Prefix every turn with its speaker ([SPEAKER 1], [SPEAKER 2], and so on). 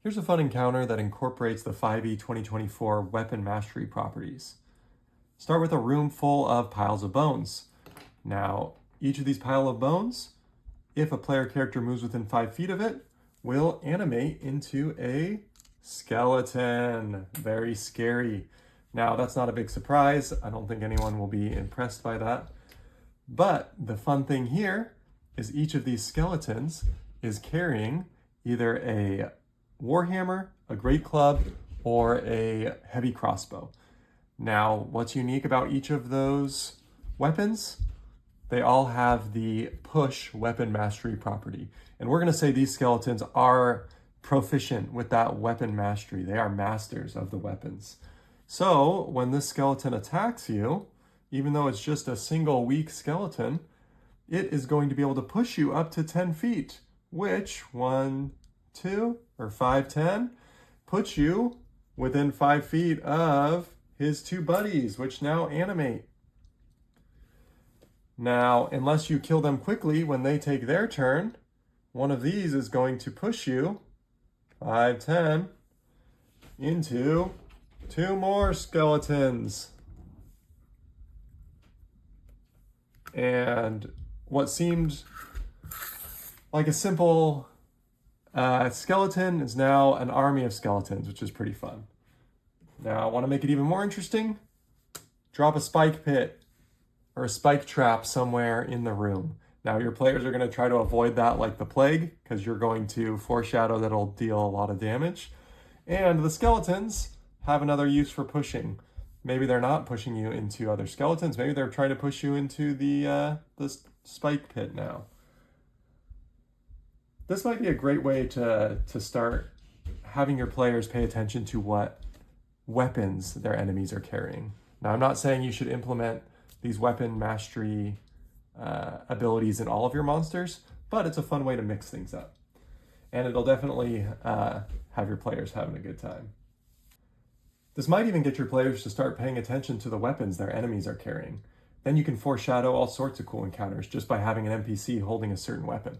[SPEAKER 1] Here's a fun encounter that incorporates the 5e 2024 weapon mastery properties. Start with a room full of piles of bones. Now, each of these piles of bones, if a player character moves within 5 feet of it, will animate into a skeleton. Very scary. Now, that's not a big surprise. I don't think anyone will be impressed by that. But the fun thing here is each of these skeletons is carrying either a Warhammer, a great club, or a heavy crossbow. Now, what's unique about each of those weapons? They all have the push weapon mastery property. And we're going to say these skeletons are proficient with that weapon mastery. They are masters of the weapons. So when this skeleton attacks you, even though it's just a single weak skeleton, it is going to be able to push you up to 10 feet, which 1, 2, or 5, 10 puts you within 5 feet of his two buddies, which now animate. Now, unless you kill them quickly when they take their turn, one of these is going to push you 5, 10 into 2 more skeletons. And what seemed like a simple skeleton is now an army of skeletons, which is pretty fun. Now, I want to make it even more interesting. Drop a spike pit or a spike trap somewhere in the room. Now, your players are going to try to avoid that like the plague, because you're going to foreshadow that it'll deal a lot of damage. And the skeletons have another use for pushing. Maybe they're not pushing you into other skeletons. Maybe they're trying to push you into the spike pit now. This might be a great way to start having your players pay attention to what weapons their enemies are carrying. Now, I'm not saying you should implement these weapon mastery abilities in all of your monsters, but it's a fun way to mix things up. And it'll definitely have your players having a good time. This might even get your players to start paying attention to the weapons their enemies are carrying. Then you can foreshadow all sorts of cool encounters just by having an NPC holding a certain weapon.